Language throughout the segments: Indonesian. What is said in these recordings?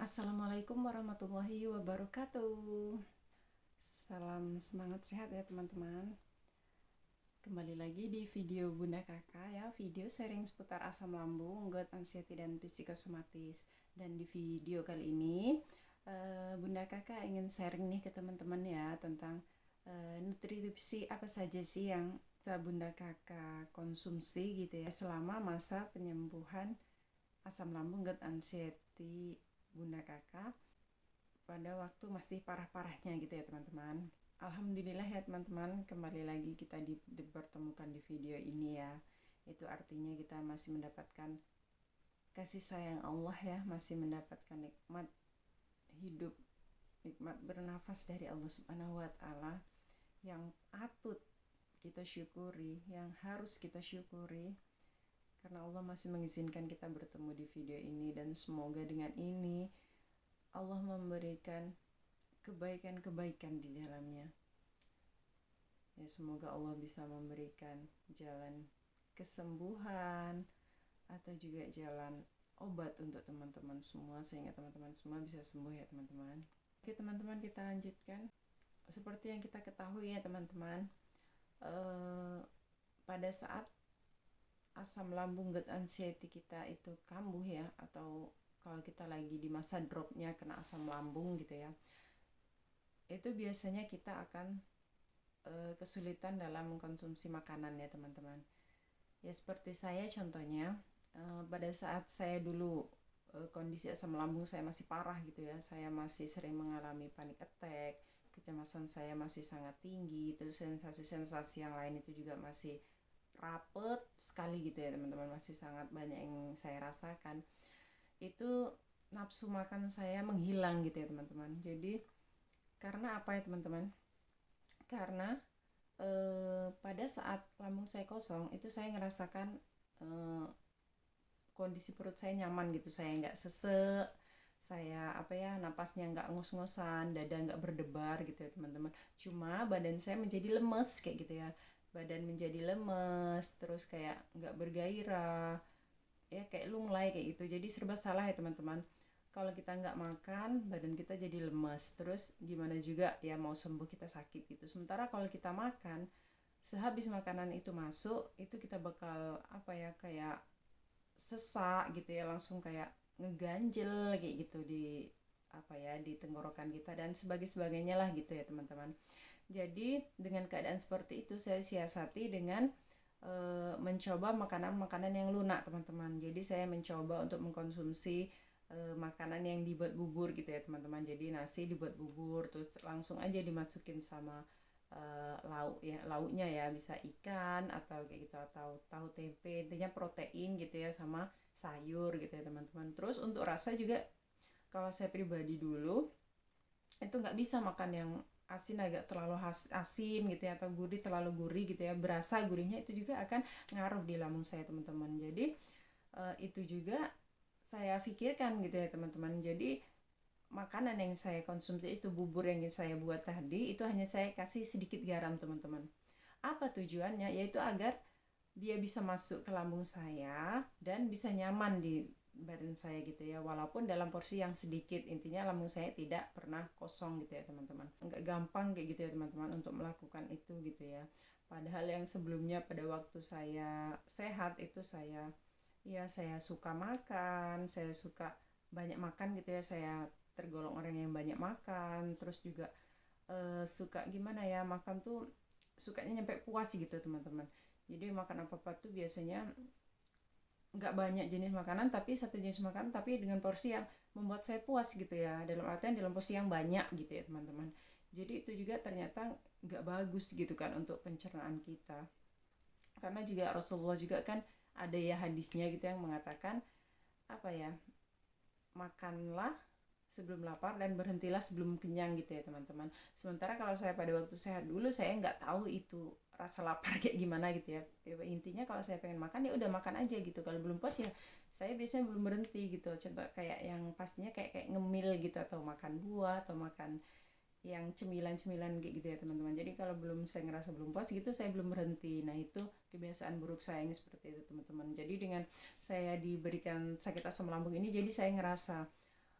Assalamualaikum warahmatullahi wabarakatuh. Salam semangat sehat ya teman-teman. Kembali lagi di video Bunda Kakak ya, video sharing seputar asam lambung, GERD, anxiety, dan psikosomatis. Dan di video kali ini Bunda Kakak ingin sharing nih ke teman-teman ya tentang nutrisi apa saja sih yang Bunda Kakak konsumsi gitu ya selama masa penyembuhan asam lambung, GERD, anxiety Bunda Kakak pada waktu masih parah-parahnya gitu ya teman-teman. Alhamdulillah ya teman-teman, kembali lagi kita dipertemukan di video ini ya. Itu artinya kita masih mendapatkan kasih sayang Allah ya, masih mendapatkan nikmat hidup, nikmat bernafas dari Allah Subhanahu wa taala yang patut kita syukuri, yang harus kita syukuri. Karena Allah masih mengizinkan kita bertemu di video ini, dan semoga dengan ini Allah memberikan kebaikan-kebaikan di dalamnya. Ya, semoga Allah bisa memberikan jalan kesembuhan atau juga jalan obat untuk teman-teman semua, sehingga teman-teman semua bisa sembuh ya teman-teman. Oke teman-teman, kita lanjutkan. Seperti yang kita ketahui ya teman-teman, pada saat asam lambung, GERD, anxiety kita itu kambuh ya, atau kalau kita lagi di masa dropnya kena asam lambung gitu ya, itu biasanya kita akan kesulitan dalam mengkonsumsi makanan ya teman-teman. Ya seperti saya contohnya, pada saat saya dulu kondisi asam lambung saya masih parah gitu ya, saya masih sering mengalami panic attack, kecemasan saya masih sangat tinggi, terus sensasi-sensasi yang lain itu juga masih rapet sekali gitu ya teman-teman, masih sangat banyak yang saya rasakan. Itu nafsu makan saya menghilang gitu ya teman-teman. Jadi karena apa ya teman-teman? Karena pada saat lambung saya kosong itu saya ngerasakan kondisi perut saya nyaman gitu, saya nggak sesek, saya napasnya nggak ngos-ngosan, dada nggak berdebar gitu ya teman-teman. Cuma badan saya menjadi lemes kayak gitu ya, badan menjadi lemes, terus kayak nggak bergairah ya, kayak lunglai kayak gitu. Jadi serba salah ya teman-teman, kalau kita nggak makan badan kita jadi lemes, terus gimana juga ya mau sembuh kita sakit gitu. Sementara kalau kita makan, sehabis makanan itu masuk itu kita bakal kayak sesak gitu ya, langsung kayak ngeganjel kayak gitu di tenggorokan kita dan sebagainya lah gitu ya teman-teman. Jadi dengan keadaan seperti itu saya siasati dengan mencoba makanan-makanan yang lunak teman-teman. Jadi saya mencoba untuk mengkonsumsi makanan yang dibuat bubur gitu ya teman-teman. Jadi nasi dibuat bubur, terus langsung aja dimasukin sama lauknya ya, bisa ikan atau kayak gitu, atau tahu tempe, intinya protein gitu ya, sama sayur gitu ya teman-teman. Terus untuk rasa juga, kalau saya pribadi dulu itu nggak bisa makan yang asin, agak terlalu asin gitu ya, atau gurih terlalu gurih gitu ya, berasa gurihnya itu juga akan ngaruh di lambung saya teman-teman. Jadi itu juga saya pikirkan gitu ya teman-teman. Jadi makanan yang saya konsumsi itu, bubur yang saya buat tadi itu, hanya saya kasih sedikit garam teman-teman. Apa tujuannya? Yaitu agar dia bisa masuk ke lambung saya dan bisa nyaman di badan saya gitu ya, walaupun dalam porsi yang sedikit. Intinya lambung saya tidak pernah kosong gitu ya teman-teman. Enggak gampang kayak gitu ya teman-teman untuk melakukan itu gitu ya. Padahal yang sebelumnya pada waktu saya sehat itu saya suka makan, saya suka banyak makan gitu ya, saya tergolong orang yang banyak makan, terus juga suka gimana ya, makan tuh sukanya nyampe puas gitu teman-teman. Jadi makan apa-apa tuh biasanya nggak banyak jenis makanan, tapi satu jenis makanan tapi dengan porsi yang membuat saya puas gitu ya, dalam artian dalam porsi yang banyak gitu ya teman-teman. Jadi itu juga ternyata nggak bagus gitu kan untuk pencernaan kita, karena juga Rasulullah juga kan ada ya hadisnya gitu yang mengatakan makanlah sebelum lapar dan berhentilah sebelum kenyang gitu ya teman-teman. Sementara kalau saya pada waktu sehat dulu, saya nggak tahu itu rasa lapar kayak gimana gitu ya. Intinya kalau saya pengen makan ya udah makan aja gitu, kalau belum puas ya saya biasanya belum berhenti gitu. Contoh kayak yang pastinya kayak ngemil gitu, atau makan buah, atau makan yang cemilan-cemilan kayak gitu ya teman-teman. Jadi kalau saya ngerasa belum puas gitu, saya belum berhenti. Nah itu kebiasaan buruk saya yang seperti itu teman-teman. Jadi dengan saya diberikan sakit asam lambung ini, jadi saya ngerasa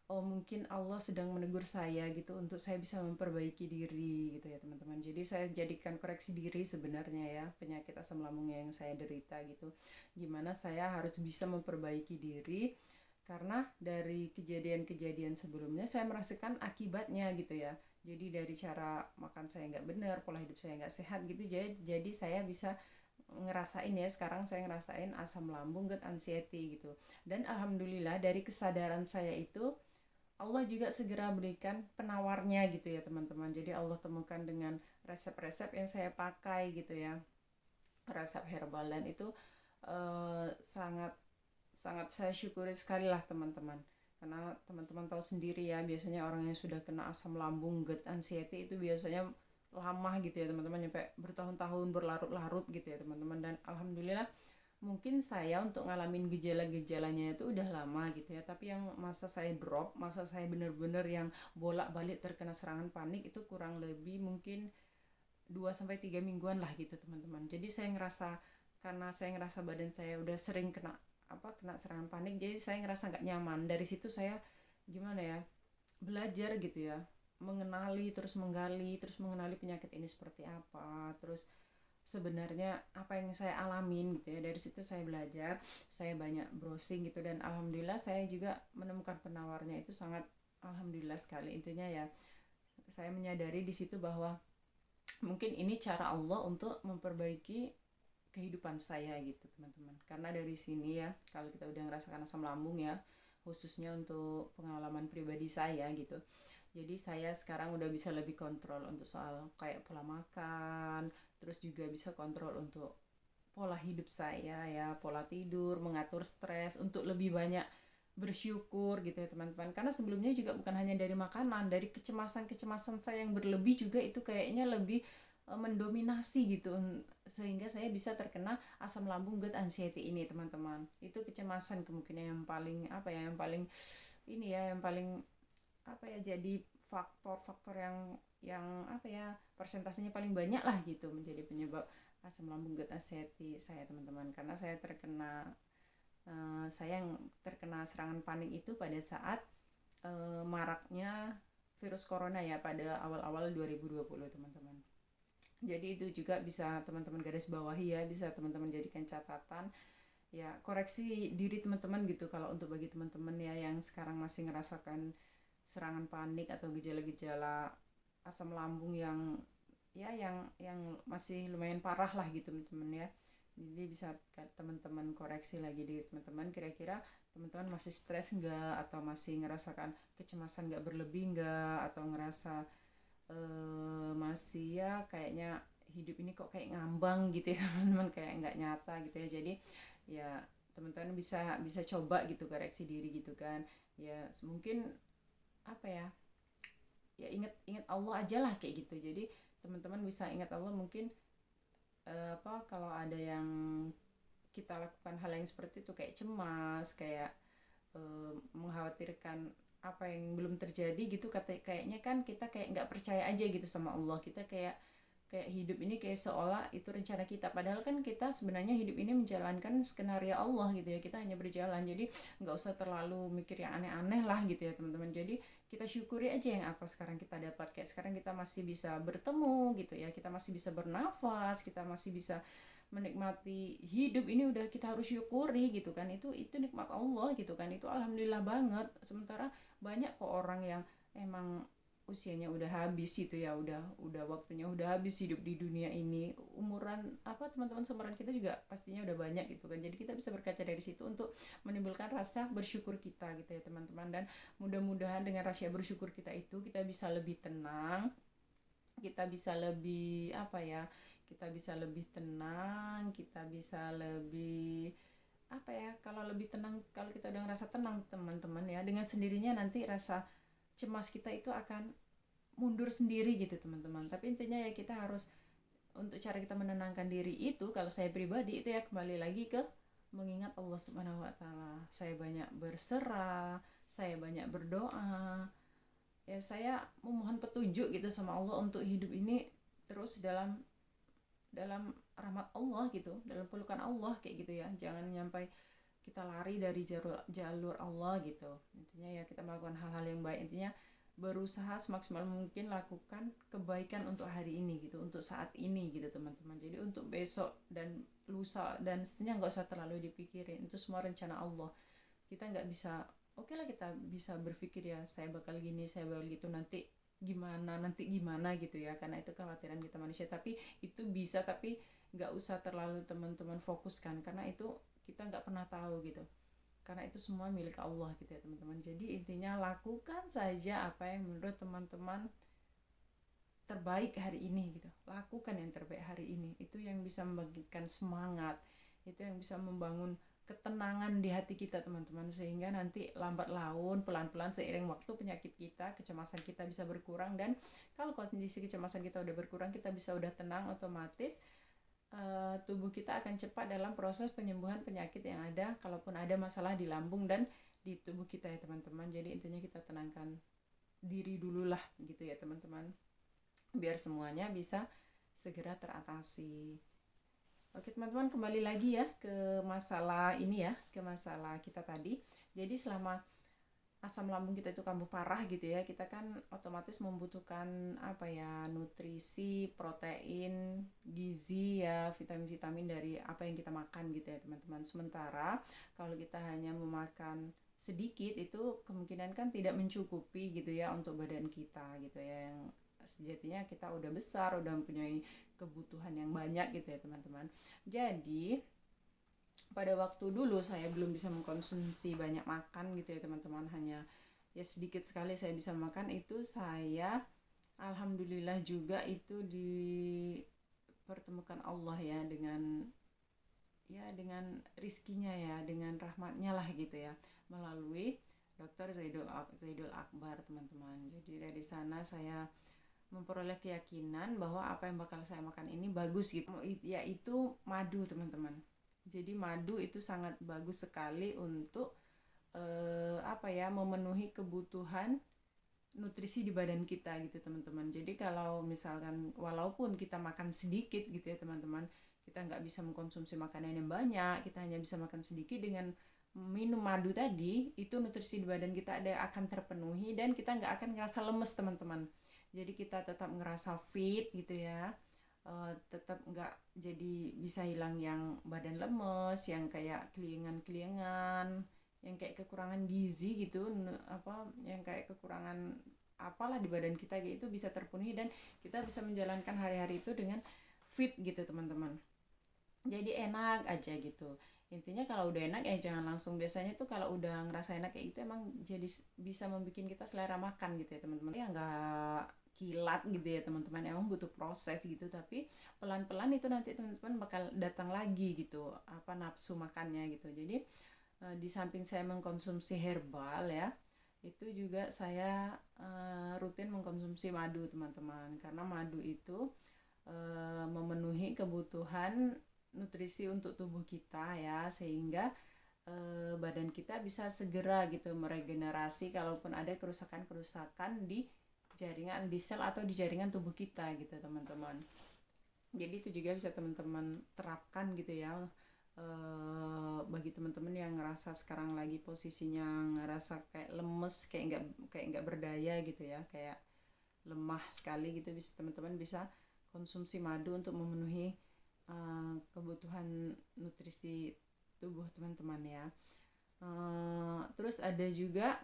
oh mungkin Allah sedang menegur saya gitu untuk saya bisa memperbaiki diri gitu ya teman-teman. Jadi saya jadikan koreksi diri sebenarnya ya penyakit asam lambung yang saya derita gitu. Gimana saya harus bisa memperbaiki diri karena dari kejadian-kejadian sebelumnya saya merasakan akibatnya gitu ya. Jadi dari cara makan saya nggak benar, pola hidup saya nggak sehat gitu. Jadi saya bisa ngerasain ya, sekarang saya ngerasain asam lambung, gut anxiety gitu. Dan alhamdulillah dari kesadaran saya itu Allah juga segera berikan penawarnya gitu ya teman-teman. Jadi Allah temukan dengan resep-resep yang saya pakai gitu ya, resep herbal, dan itu sangat sangat saya syukuri sekali lah teman-teman. Karena teman-teman tahu sendiri ya, biasanya orang yang sudah kena asam lambung, gut anxiety itu biasanya lama gitu ya teman-teman, sampai bertahun-tahun, berlarut-larut gitu ya teman-teman. Dan alhamdulillah mungkin saya untuk ngalamin gejala-gejalanya itu udah lama gitu ya, tapi yang masa saya drop, masa saya bener-bener yang bolak-balik terkena serangan panik itu kurang lebih mungkin 2 sampai 3 mingguan lah gitu teman-teman. Jadi saya ngerasa, karena saya ngerasa badan saya udah sering kena serangan panik, jadi saya ngerasa nggak nyaman. Dari situ saya gimana ya, belajar gitu ya, mengenali terus menggali terus mengenali penyakit ini seperti apa, terus sebenarnya apa yang saya alamin gitu ya. Dari situ saya belajar, saya banyak browsing gitu, dan alhamdulillah saya juga menemukan penawarnya itu sangat alhamdulillah sekali. Intinya ya saya menyadari di situ bahwa mungkin ini cara Allah untuk memperbaiki kehidupan saya gitu teman-teman. Karena dari sini ya, kalau kita udah ngerasakan asam lambung ya, khususnya untuk pengalaman pribadi saya gitu, jadi saya sekarang udah bisa lebih kontrol untuk soal kayak pola makan, terus juga bisa kontrol untuk pola hidup saya ya, pola tidur, mengatur stres, untuk lebih banyak bersyukur gitu ya teman-teman. Karena sebelumnya juga bukan hanya dari makanan, dari kecemasan-kecemasan saya yang berlebih juga itu kayaknya lebih mendominasi gitu, sehingga saya bisa terkena asam lambung, gut anxiety ini teman-teman. Itu kecemasan kemungkinan yang paling apa ya, yang paling ini ya, yang paling apa ya, jadi faktor-faktor yang apa ya, persentasenya paling banyak lah gitu menjadi penyebab asam lambung, gut anxiety saya teman-teman. Karena saya yang terkena serangan panik itu pada saat maraknya virus corona ya, pada awal-awal 2020 teman-teman. Jadi itu juga bisa teman-teman garis bawahi ya, bisa teman-teman jadikan catatan ya, koreksi diri teman-teman gitu. Kalau untuk bagi teman-teman ya yang sekarang masih ngerasakan serangan panik atau gejala-gejala asam lambung yang ya yang masih lumayan parah lah gitu teman-teman ya. Jadi bisa teman-teman koreksi lagi di teman-teman, kira-kira teman-teman masih stres enggak, atau masih ngerasakan kecemasan enggak berlebih enggak, atau ngerasa masih ya kayaknya hidup ini kok kayak ngambang gitu ya teman-teman, kayak nggak nyata gitu ya. Jadi ya teman-teman bisa bisa coba gitu koreksi diri gitu kan ya. Mungkin apa ya, ya ingat Allah aja lah kayak gitu. Jadi teman-teman bisa ingat Allah. Mungkin kalau ada yang kita lakukan hal yang seperti itu, kayak cemas, kayak mengkhawatirkan apa yang belum terjadi gitu, kayaknya kan kita kayak nggak percaya aja gitu sama Allah. Kita kayak kayak hidup ini kayak seolah itu rencana kita, padahal kan kita sebenarnya hidup ini menjalankan skenario Allah gitu ya. Kita hanya berjalan, jadi nggak usah terlalu mikir yang aneh-aneh lah gitu ya teman-teman. Jadi kita syukuri aja yang apa sekarang kita dapat. Kayak sekarang kita masih bisa bertemu gitu ya, kita masih bisa bernafas, kita masih bisa menikmati hidup ini, udah kita harus syukuri gitu kan. Itu nikmat Allah gitu kan, itu alhamdulillah banget. Sementara banyak kok orang yang emang usianya udah habis gitu ya, udah waktunya udah habis hidup di dunia ini. Umuran apa teman-teman seumuran kita juga pastinya udah banyak gitu kan. Jadi kita bisa berkaca dari situ untuk menimbulkan rasa bersyukur kita gitu ya teman-teman. Dan mudah-mudahan dengan rasa bersyukur kita itu kita bisa lebih tenang, kita bisa lebih apa ya, kita bisa lebih tenang, kita bisa lebih apa ya, kalau lebih tenang, kalau kita udah ngerasa tenang teman-teman ya, dengan sendirinya nanti rasa cemas kita itu akan mundur sendiri gitu teman-teman. Tapi intinya ya kita harus, untuk cara kita menenangkan diri itu, kalau saya pribadi itu ya kembali lagi ke mengingat Allah Subhanahu wa taala. Saya banyak berserah, saya banyak berdoa. Ya saya memohon petunjuk gitu sama Allah untuk hidup ini terus dalam dalam rahmat Allah gitu, dalam pelukan Allah kayak gitu ya. Jangan nyampai kita lari dari jalur Allah gitu. Intinya ya kita melakukan hal-hal yang baik, intinya berusaha semaksimal mungkin lakukan kebaikan untuk hari ini gitu, untuk saat ini gitu teman-teman. Jadi untuk besok dan lusa dan seterusnya nggak usah terlalu dipikirin, itu semua rencana Allah. Kita nggak bisa, oke lah kita bisa berpikir ya saya bakal gini, saya bakal gitu, nanti gimana gitu ya, karena itu kekhawatiran kita manusia. Tapi itu bisa, tapi nggak usah terlalu teman-teman fokuskan, karena itu kita nggak pernah tahu gitu, karena itu semua milik Allah gitu ya teman-teman. Jadi intinya lakukan saja apa yang menurut teman-teman terbaik hari ini gitu, lakukan yang terbaik hari ini, itu yang bisa membangkitkan semangat, itu yang bisa membangun ketenangan di hati kita teman-teman, sehingga nanti lambat laun pelan-pelan seiring waktu penyakit kita, kecemasan kita bisa berkurang. Dan kalau kondisi kecemasan kita udah berkurang, kita bisa udah tenang, otomatis tubuh kita akan cepat dalam proses penyembuhan penyakit yang ada, kalaupun ada masalah di lambung dan di tubuh kita ya teman-teman. Jadi intinya kita tenangkan diri dulu lah gitu ya teman-teman, biar semuanya bisa segera teratasi. Oke teman-teman, kembali lagi ya ke masalah ini ya, ke masalah kita tadi. Jadi selama asam lambung kita itu kambuh parah gitu ya, kita kan otomatis membutuhkan apa ya, nutrisi, protein, gizi ya, vitamin-vitamin dari apa yang kita makan gitu ya teman-teman. Sementara kalau kita hanya memakan sedikit, itu kemungkinan kan tidak mencukupi gitu ya untuk badan kita gitu ya, yang sejatinya kita udah besar, udah mempunyai kebutuhan yang banyak gitu ya teman-teman. Jadi pada waktu dulu saya belum bisa mengkonsumsi banyak makan gitu ya teman-teman, hanya ya sedikit sekali saya bisa makan. Itu saya alhamdulillah juga itu dipertemukan Allah ya dengan rizkinya ya, dengan rahmatnya lah gitu ya, melalui Dr. Zaidul Akbar teman-teman. Jadi dari sana saya memperoleh keyakinan bahwa apa yang bakal saya makan ini bagus gitu, yaitu madu teman-teman. Jadi madu itu sangat bagus sekali untuk memenuhi kebutuhan nutrisi di badan kita gitu teman-teman. Jadi kalau misalkan walaupun kita makan sedikit gitu ya teman-teman, kita nggak bisa mengkonsumsi makanan yang banyak, kita hanya bisa makan sedikit, dengan minum madu tadi itu nutrisi di badan kita akan terpenuhi dan kita nggak akan ngerasa lemes teman-teman. Jadi kita tetap ngerasa fit gitu ya, tetap nggak jadi bisa hilang yang badan lemes, yang kayak keliengan-keliengan, yang kayak kekurangan gizi gitu, yang kayak kekurangan apalah di badan kita gitu, bisa terpenuhi dan kita bisa menjalankan hari-hari itu dengan fit gitu teman-teman. Jadi enak aja gitu. Intinya kalau udah enak ya jangan langsung, biasanya tuh kalau udah ngerasa enak kayak gitu emang jadi bisa membuat kita selera makan gitu ya teman-teman. Ya nggak kilat gitu ya teman-teman, emang butuh proses gitu, tapi pelan-pelan itu nanti teman-teman bakal datang lagi gitu nafsu makannya gitu. Jadi di samping saya mengkonsumsi herbal ya, itu juga saya rutin mengkonsumsi madu teman-teman, karena madu itu memenuhi kebutuhan nutrisi untuk tubuh kita ya, sehingga badan kita bisa segera gitu meregenerasi kalaupun ada kerusakan-kerusakan di jaringan, di sel atau di jaringan tubuh kita gitu teman-teman. Jadi itu juga bisa teman-teman terapkan gitu ya, bagi teman-teman yang ngerasa sekarang lagi posisinya ngerasa kayak lemes, kayak nggak berdaya gitu ya, kayak lemah sekali gitu, bisa teman-teman bisa konsumsi madu untuk memenuhi kebutuhan nutrisi tubuh teman-teman ya. Terus ada juga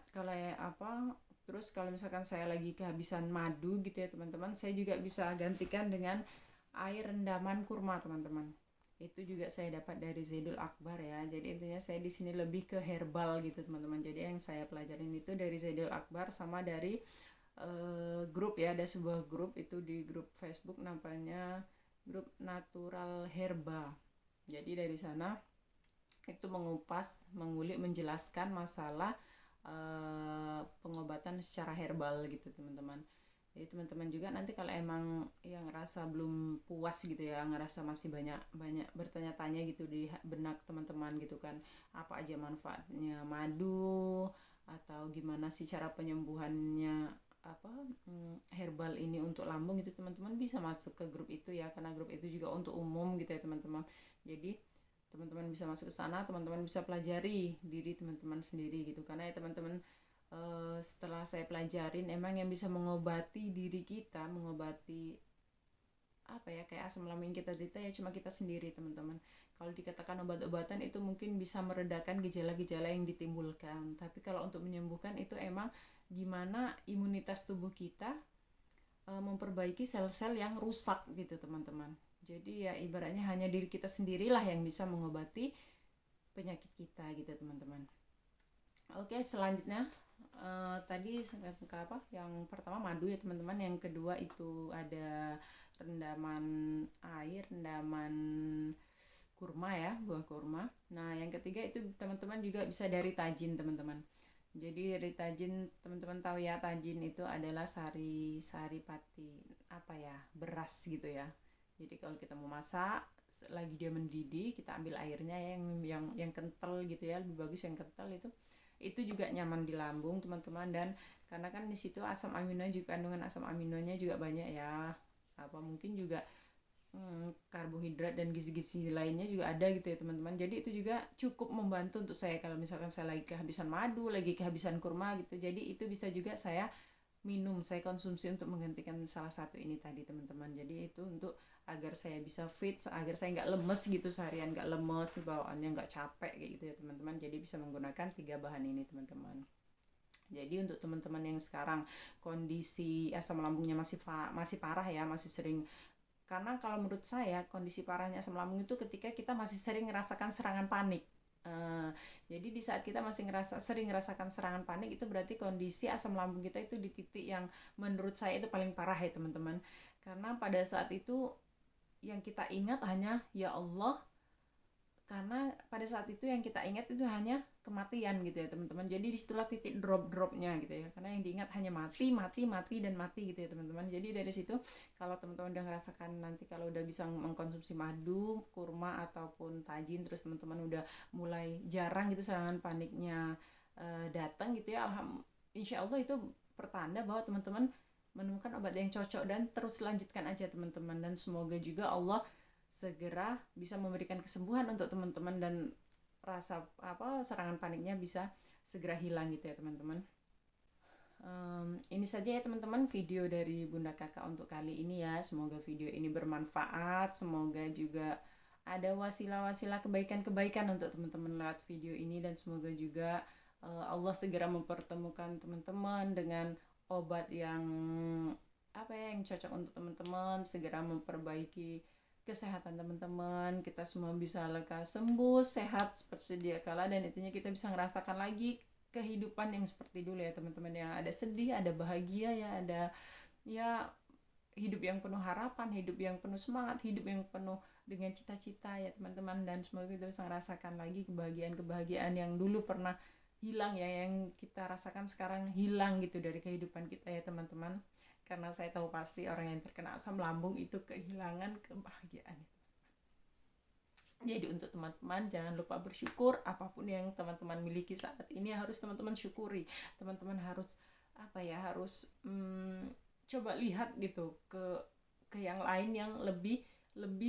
terus kalau misalkan saya lagi kehabisan madu gitu ya teman-teman, saya juga bisa gantikan dengan air rendaman kurma teman-teman. Itu juga saya dapat dari Zaidul Akbar ya. Jadi intinya saya di sini lebih ke herbal gitu teman-teman. Jadi yang saya pelajarin itu dari Zaidul Akbar sama dari grup ya, ada sebuah grup itu di grup Facebook namanya grup Natural Herba. Jadi dari sana itu mengulik, menjelaskan masalah pengobatan secara herbal gitu teman-teman. Jadi teman-teman juga nanti kalau emang yang ngerasa belum puas gitu ya, ngerasa masih banyak bertanya-tanya gitu di benak teman-teman gitu kan, apa aja manfaatnya madu atau gimana sih cara penyembuhannya herbal ini untuk lambung gitu, teman-teman bisa masuk ke grup itu ya, karena grup itu juga untuk umum gitu ya teman-teman. Jadi teman-teman bisa masuk ke sana, teman-teman bisa pelajari diri teman-teman sendiri gitu. Karena ya teman-teman, setelah saya pelajarin, emang yang bisa mengobati diri kita, mengobati apa ya, kayak asam lambung kita derita ya cuma kita sendiri teman-teman. Kalau dikatakan obat-obatan itu mungkin bisa meredakan gejala-gejala yang ditimbulkan, tapi kalau untuk menyembuhkan itu emang gimana imunitas tubuh kita memperbaiki sel-sel yang rusak gitu teman-teman. Jadi ya ibaratnya hanya diri kita sendirilah yang bisa mengobati penyakit kita gitu teman-teman. Oke, selanjutnya tadi ke apa? Yang pertama madu ya teman-teman. Yang kedua itu ada rendaman air, rendaman kurma ya, buah kurma. Nah, yang ketiga itu teman-teman juga bisa dari tajin teman-teman. Jadi dari tajin, teman-teman tahu ya, tajin itu adalah sari pati apa ya, beras gitu ya. Jadi kalau kita mau masak lagi dia mendidih, kita ambil airnya yang kental gitu ya, lebih bagus yang kental itu juga nyaman di lambung teman-teman. Dan karena kan di situ asam amino juga, kandungan asam aminonya juga banyak ya, apa mungkin juga karbohidrat dan gizi-gizi lainnya juga ada gitu ya teman-teman. Jadi itu juga cukup membantu untuk saya kalau misalkan saya lagi kehabisan madu, lagi kehabisan kurma gitu. Jadi itu bisa juga saya minum, saya konsumsi untuk menggantikan salah satu ini tadi teman-teman. Jadi itu untuk agar saya bisa fit, agar saya nggak lemes gitu seharian, nggak lemes, bawaannya nggak capek kayak gitu ya teman-teman. Jadi bisa menggunakan 3 bahan ini teman-teman. Jadi untuk teman-teman yang sekarang kondisi asam lambungnya masih parah ya, masih sering, karena kalau menurut saya kondisi parahnya asam lambung itu ketika kita masih sering merasakan serangan panik. Jadi di saat kita masih sering merasakan serangan panik, itu berarti kondisi asam lambung kita itu di titik yang menurut saya itu paling parah ya teman-teman. Karena pada saat itu yang kita ingat hanya ya Allah, karena pada saat itu yang kita ingat itu hanya kematian gitu ya teman-teman. Jadi disitulah titik dropnya gitu ya, karena yang diingat hanya mati dan mati gitu ya teman-teman. Jadi dari situ kalau teman-teman udah ngerasakan, nanti kalau udah bisa mengkonsumsi madu, kurma ataupun tajin, terus teman-teman udah mulai jarang gitu serangan paniknya datang gitu ya, insya Allah itu pertanda bahwa teman-teman menemukan obat yang cocok, dan terus lanjutkan aja teman-teman. Dan semoga juga Allah segera bisa memberikan kesembuhan untuk teman-teman, dan rasa serangan paniknya bisa segera hilang gitu ya teman-teman. Ini saja ya teman-teman video dari Bunda Kakak untuk kali ini ya. Semoga video ini bermanfaat, semoga juga ada wasilah-wasilah kebaikan-kebaikan untuk teman-teman lewat video ini, dan semoga juga Allah segera mempertemukan teman-teman dengan obat yang yang cocok untuk teman-teman, segera memperbaiki kesehatan teman-teman, kita semua bisa lekas sembuh, sehat seperti sedia kala, dan intinya kita bisa ngerasakan lagi kehidupan yang seperti dulu ya teman-teman, yang ada sedih, ada bahagia ya, ada ya hidup yang penuh harapan, hidup yang penuh semangat, hidup yang penuh dengan cita-cita ya teman-teman. Dan semoga kita bisa ngerasakan lagi kebahagiaan-kebahagiaan yang dulu pernah hilang ya, yang kita rasakan sekarang hilang gitu dari kehidupan kita ya teman-teman. Karena saya tahu pasti orang yang terkena asam lambung itu kehilangan kebahagiaan. Jadi untuk teman-teman jangan lupa bersyukur, apapun yang teman-teman miliki saat ini harus teman-teman syukuri. Teman-teman harus harus coba lihat gitu ke yang lain yang lebih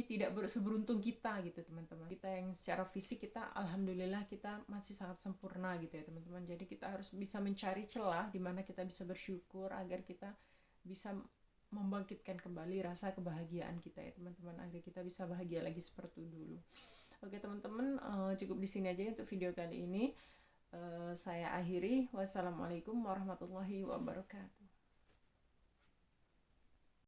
tidak seberuntung kita gitu teman-teman. Kita yang secara fisik kita alhamdulillah kita masih sangat sempurna gitu ya teman-teman. Jadi kita harus bisa mencari celah di mana kita bisa bersyukur agar kita bisa membangkitkan kembali rasa kebahagiaan kita ya teman-teman, agar kita bisa bahagia lagi seperti dulu. Oke teman-teman, cukup di sini aja untuk video kali ini. Saya akhiri. Wassalamualaikum warahmatullahi wabarakatuh.